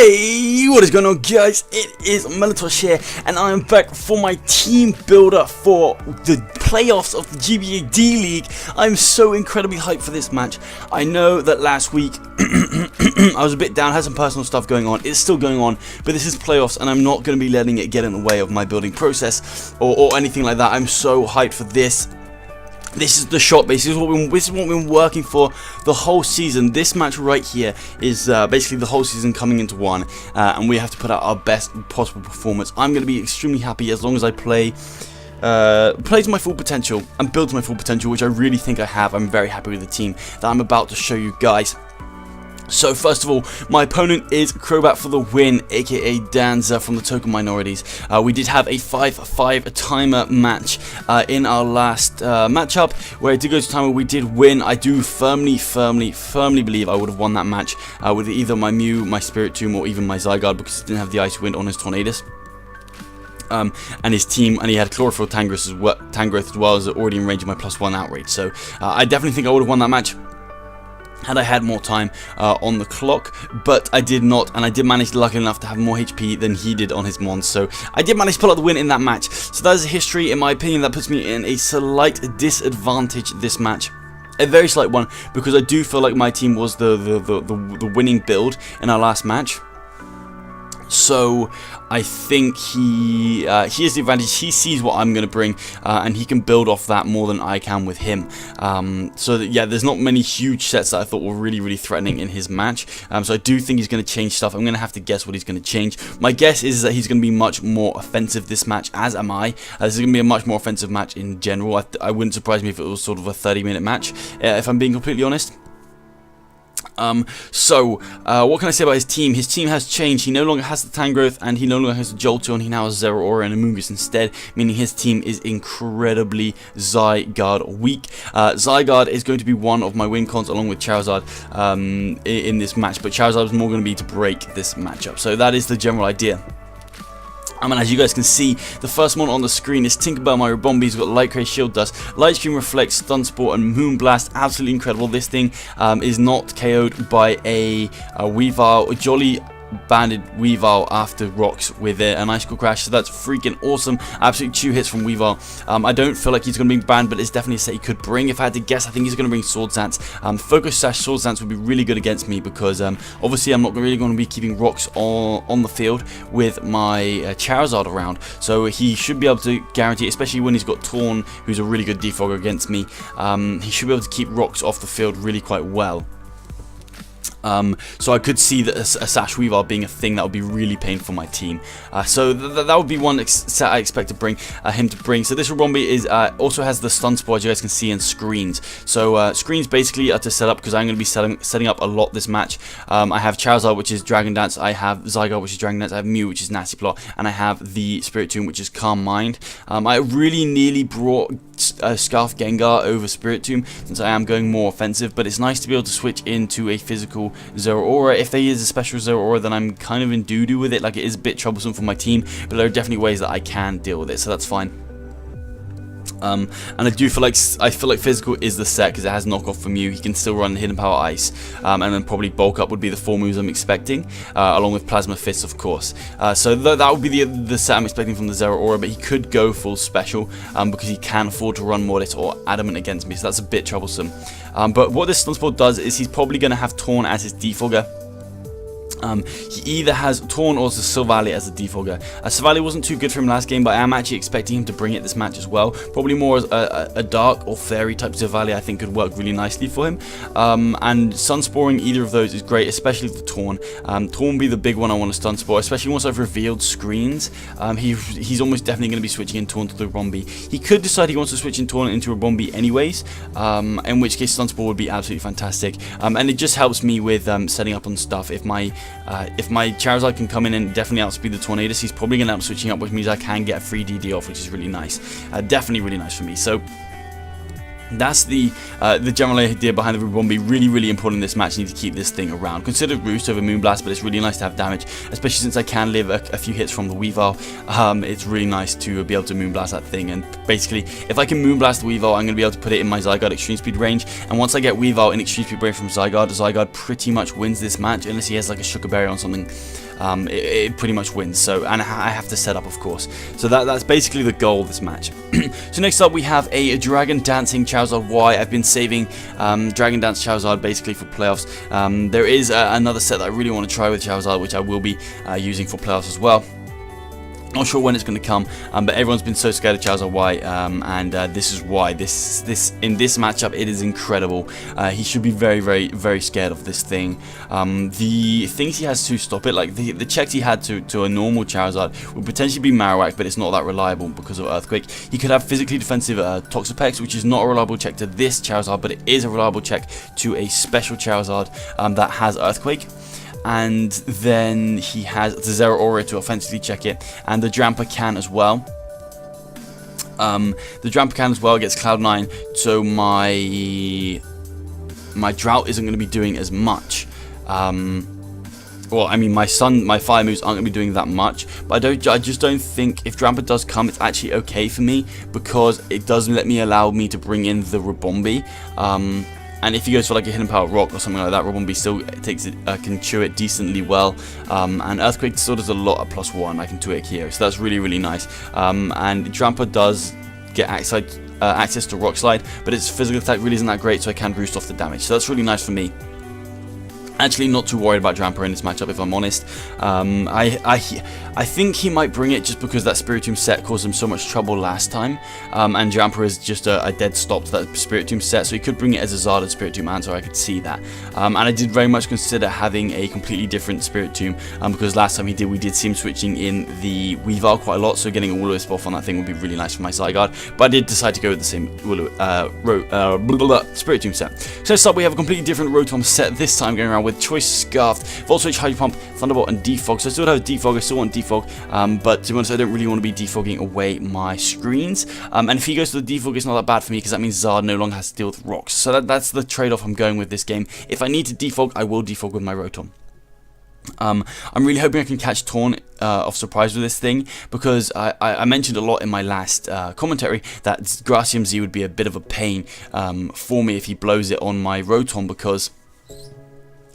Hey, what is going on, guys? It is Melatosh here, and I am back for my team builder for the playoffs of the GBA D-league. I'm so incredibly hyped for this match. I know that last week I was a bit down, had some personal stuff going on. It's still going on, but this is playoffs, and I'm not going to be letting it get in the way of my building process or anything like that. I'm so hyped for this. This is the shot base. This is what we've been working for the whole season. This match right here is basically the whole season coming into one, and we have to put out our best possible performance. I'm going to be extremely happy as long as I play to my full potential and build to my full potential, which I really think I have. I'm very happy with the team that I'm about to show you guys. So first of all, my opponent is Crobat for the win, aka Danza from the TokenMinorities. We did have a 5-5 timer match in our last matchup, where it did go to timer. We did win. I do firmly believe I would have won that match with either my Mew, my Spirit Tomb, or even my Zygarde, because he didn't have the Ice Wind on his Tornadus. And his team, and he had Chlorophyll Tangrowth as well as already in range of my +1 outrage. So I definitely think I would have won that match had I had more time on the clock, but I did not, and I did manage, luckily enough, to have more HP than he did on his Mons, so I did manage to pull out the win in that match. So that is a history, in my opinion, that puts me in a slight disadvantage this match. A very slight one, because I do feel like my team was the winning build in our last match. So I think he has the advantage. He sees what I'm going to bring, and he can build off that more than I can with him. So that, yeah, there's not many huge sets that I thought were really threatening in his match. So I do think he's going to change stuff. I'm going to have to guess what he's going to change. My guess is that he's going to be much more offensive this match, as am I. This is going to be a much more offensive match in general. I wouldn't surprise me if it was sort of a 30-minute match, if I'm being completely honest. What can I say about his team? His team has changed. He no longer has the Tangrowth, and he no longer has the Jolteon. He now has Zeraora and Amoonguss instead, meaning his team is incredibly Zygarde weak. Zygarde is going to be one of my win cons along with Charizard in this match, but Charizard is more going to be to break this matchup. So that is the general idea. And as you guys can see, the first one on the screen is Tinkerbell, my Ribombee. He's got Light Cray, Shield Dust, Light Screen, Reflect, Stun Spore, and Moonblast. Absolutely incredible. This thing is not KO'd by a Weavile, Jolly banded Weavile after rocks with an Icicle Crash, so that's freaking awesome. Absolutely 2 hits from Weavile. I don't feel like he's going to be banned, but it's definitely a set he could bring. If I had to guess, I think he's going to bring Swords Dance. Focus Sash Swords Dance would be really good against me, because obviously I'm not really going to be keeping rocks on the field with my Charizard around, so he should be able to guarantee, especially when he's got Torn, who's a really good defogger against me. He should be able to keep rocks off the field really quite well. So I could see that a Sash Weavile being a thing that would be really painful for my team. So that would be one set I expect to bring him to bring. So this Ribombee is also has the Stun Spore, as you guys can see, and Screens. So Screens basically are to set up, because I'm going to be setting up a lot this match. I have Charizard, which is Dragon Dance. I have Zygarde, which is Dragon Dance. I have Mew, which is Nasty Plot, and I have the Spirit Tomb, which is Calm Mind. I really nearly brought Scarf Gengar over Spirit Tomb, since I am going more offensive, but it's nice to be able to switch into a physical Zeraora. If there is a special Zeraora, then I'm kind of in doo-doo with it. Like, it is a bit troublesome for my team, but there are definitely ways that I can deal with it, so that's fine. And I feel like physical is the set, because it has knockoff from you. He can still run Hidden Power Ice, and then probably bulk up would be the 4 moves I'm expecting, along with Plasma Fist, of course. So that would be the set I'm expecting from the Zeraora, but he could go full special, because he can afford to run Mortis or Adamant against me, so that's a bit troublesome. But what this Stun Spore does is he's probably going to have Torn as his defogger. He either has Torn or Silvally as a defogger. Silvally wasn't too good for him last game, but I am actually expecting him to bring it this match as well. Probably more as a Dark or Fairy type Silvally I think could work really nicely for him. And Sunsporing either of those is great, especially the Torn. Torn will be the big one I want to Stun Spore, especially once I've revealed Screens. He's almost definitely going to be switching in Torn to the Ribombee. He could decide he wants to switch in Torn into Ribombee anyways, in which case Stun Spore would be absolutely fantastic. And it just helps me with setting up on stuff. If my Charizard can come in and definitely outspeed the Tornadus, he's probably going to end up switching up, which means I can get a free DD off, which is really nice. Definitely really nice for me. So That's the general idea behind the Rubombi. Really important in this match. You need to keep this thing around. Consider Roost over Moonblast, but it's really nice to have damage, especially since I can live a few hits from the Weavile. It's really nice to be able to Moonblast that thing, and basically, if I can Moonblast the Weavile, I'm going to be able to put it in my Zygarde Extreme Speed range, and once I get Weavile in Extreme Speed range from Zygarde pretty much wins this match, unless he has like a Sugar Berry on something. It pretty much wins. So, and I have to set up, of course. So that's basically the goal of this match. So next up we have a Dragon Dancing Charizard Y. I've been saving Dragon Dance Charizard basically for playoffs. There is another set that I really want to try with Charizard, which I will be using for playoffs as well. Not sure when it's going to come, but everyone's been so scared of Charizard Y, and this is why. In this matchup, it is incredible. He should be very scared of this thing. The things he has to stop it, like the checks he had to a normal Charizard, would potentially be Marowak, but it's not that reliable because of Earthquake. He could have physically defensive Toxapex, which is not a reliable check to this Charizard, but it is a reliable check to a special Charizard that has Earthquake. And then he has the Zeraora to offensively check it, and the Drampa can as well. The Drampa can as well gets Cloud 9, so my Drought isn't going to be doing as much. Well, I mean, my Fire moves aren't going to be doing that much, but I just don't think if Drampa does come, it's actually okay for me because it does allow me to bring in the Rubombi. And if he goes for like a Hidden Power Rock or something like that, Rubombi still takes it, can chew it decently well. And Earthquake still does a lot at +1. I can 2-hit Kyo, so that's really nice. And Drampa does get access to Rock Slide, but its physical attack really isn't that great, so I can boost off the damage. So that's really nice for me. Actually, not too worried about Drampa in this matchup, if I'm honest. I think he might bring it just because that Spiritomb set caused him so much trouble last time, and Drampa is just a dead stop to that Spiritomb set, so he could bring it as a Zarda Spiritomb answer. I could see that, and I did very much consider having a completely different Spiritomb, because last time we did see him switching in the Weavile quite a lot, so getting a Will-O-Wisp off on that thing would be really nice for my Zygarde. But I did decide to go with the same Spiritomb set. So next up, we have a completely different Rotom set this time, going around with Choice Scarf, Volt Switch, Hydro Pump, Thunderbolt, and Defog. So I still have Defog, I still want Defog, but to be honest, I don't really want to be defogging away my screens. And if he goes to the Defog, it's not that bad for me because that means Zard no longer has to deal with rocks. So that's the trade-off I'm going with this game. If I need to defog, I will defog with my Rotom. I'm really hoping I can catch Torn off surprise with this thing, because I mentioned a lot in my last commentary that Gracium Z would be a bit of a pain for me if he blows it on my Rotom, because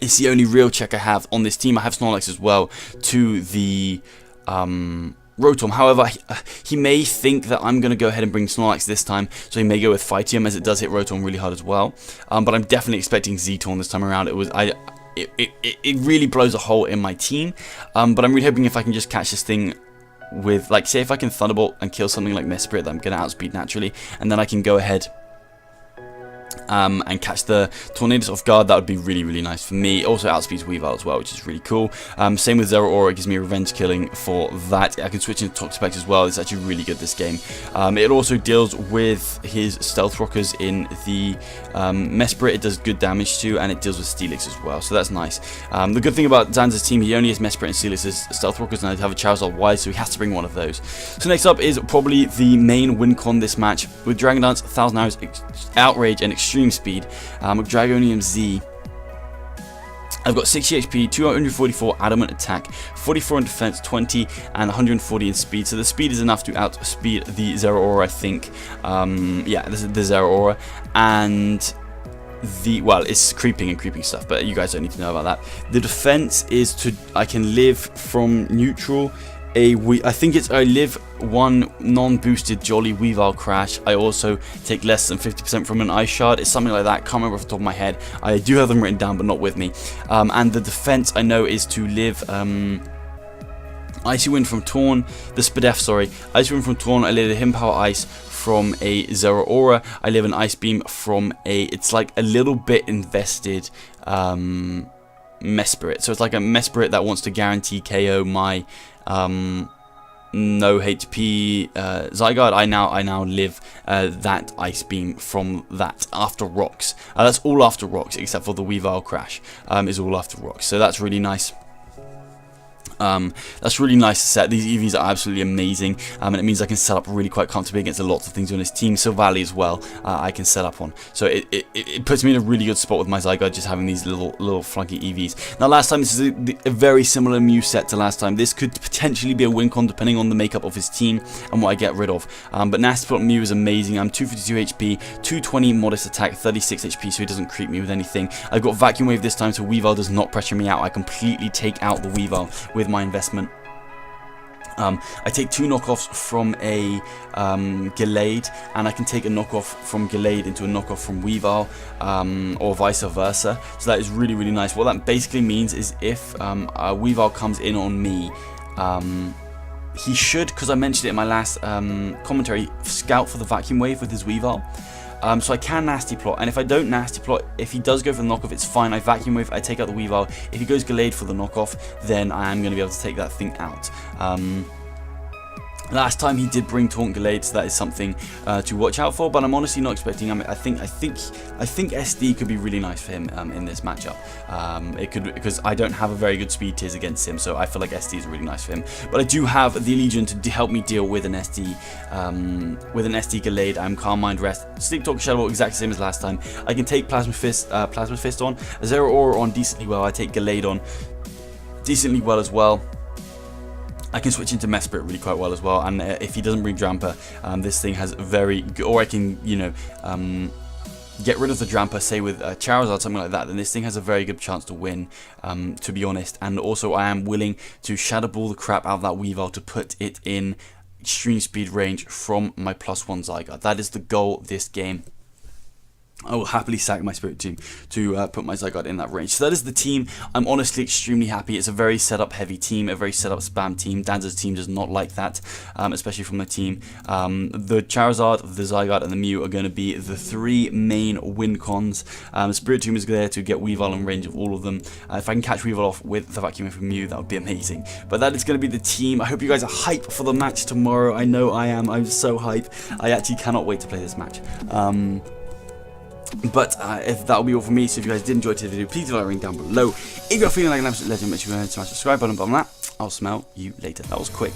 it's the only real check I have on this team. I have Snorlax as well to the Rotom. However, he may think that I'm going to go ahead and bring Snorlax this time, so he may go with Phytium, as it does hit Rotom really hard as well. But I'm definitely expecting Z-Torn this time around. It really blows a hole in my team, but I'm really hoping if I can just catch this thing with, like, say if I can Thunderbolt and kill something like Mesprit that I'm going to outspeed naturally, and then I can go ahead and catch the Tornadus off guard. That would be really nice for me. Also outspeeds Weavile as well, which is really cool. Same with Zeraora, it gives me revenge killing for that. I can switch into Toxapex as well. It's actually really good this game. It also deals with his Stealth Rockers in the Mesprit. It does good damage to, and it deals with Steelix as well, so that's nice. The good thing about Danza's team, he only has Mesprit and Steelix as Stealth Rockers, and I have a Charizard Y, so he has to bring one of those. So next up is probably the main win con this match, with Dragon Dance, 1000 Arrows, Outrage, and Extreme Speed. Dragonium Z, I've got 60 HP, 244 adamant attack, 44 in defense, 20, and 140 in speed. So the speed is enough to outspeed the Zeraora, I think. Yeah, this is the Zeraora, and well, it's creeping and creeping stuff, but you guys don't need to know about that. The defense is I can live from neutral. I think it's I live one non-boosted Jolly Weavile Crash. I also take less than 50% from an Ice Shard. It's something like that. Can't remember off the top of my head. I do have them written down, but not with me. And the defense I know is to live Icy Wind from Torn. The Spadef, sorry. Icy Wind from Torn. I live a Hidden Power Ice from a Zeraora. I live an Ice Beam from a. It's like a little bit invested Mesprit. So it's like a Mesprit that wants to guarantee KO my no HP Zygarde. I now live that Ice Beam from that after rocks. That's all after rocks, except for the Weavile Crash is all after rocks. So that's really nice. That's really nice to set. These EVs are absolutely amazing, and it means I can set up really quite comfortably against a lot of things on his team. So Valley as well, I can set up on. So it puts me in a really good spot with my Zygarde, just having these little flunky EVs. Now last time, this is a very similar Mew set to last time. This could potentially be a win con depending on the makeup of his team and what I get rid of. But Nasty Plot Mew is amazing. I'm 252 HP, 220 modest attack, 36 HP, so he doesn't creep me with anything. I've got Vacuum Wave this time, so Weavile does not pressure me out. I completely take out the Weavile with my investment. I take 2 knockoffs from a Gallade, and I can take a knockoff from Gallade into a knockoff from Weavile, or vice versa. So that is really, really nice. What that basically means is if Weavile comes in on me, he should, because I mentioned it in my last commentary, scout for the Vacuum Wave with his Weavile. So I can Nasty Plot, and if I don't Nasty Plot, if he does go for the knockoff, it's fine. I Vacuum Wave, I take out the Weavile. If he goes Gallade for the knockoff, then I am going to be able to take that thing out. Last time he did bring Taunt Gallade, so that is something to watch out for. But I'm honestly not expecting. I think SD could be really nice for him in this matchup. It could, because I don't have a very good speed tiers against him, so I feel like SD is really nice for him. But I do have the Legion to help me deal with an SD Gallade. I'm Calm Mind Rest, Sleep Talk, Shadow Ball, exactly the same as last time. I can take Plasma Fist on, Zero Aura on decently well. I take Gallade on decently well as well. I can switch into Mesprit really quite well as well, and if he doesn't bring Drampa, this thing has very good, or I can, you know, get rid of the Drampa, say with Charizard, something like that, then this thing has a very good chance to win, to be honest. And also I am willing to Shadow Ball the crap out of that Weavile to put it in extreme speed range from my +1 Zygarde. That is the goal this game. I will happily sack my Spirit Tomb to put my Zygarde in that range. So that is the team. I'm honestly extremely happy. It's a very setup heavy team, a very setup spam team. Danza's team does not like that, especially from the team. The Charizard, the Zygarde, and the Mew are going to be the 3 main win cons. Spirit Tomb is there to get Weavile in range of all of them. If I can catch Weavile off with the Vacuum from Mew, that would be amazing. But that is going to be the team. I hope you guys are hyped for the match tomorrow. I know I am. I'm so hyped. I actually cannot wait to play this match. But if that'll be all for me, so if you guys did enjoy today's video, please do like ring down below. If you're feeling like an absolute legend, make sure you go ahead and smash the subscribe button. But on that, I'll smell you later. That was quick.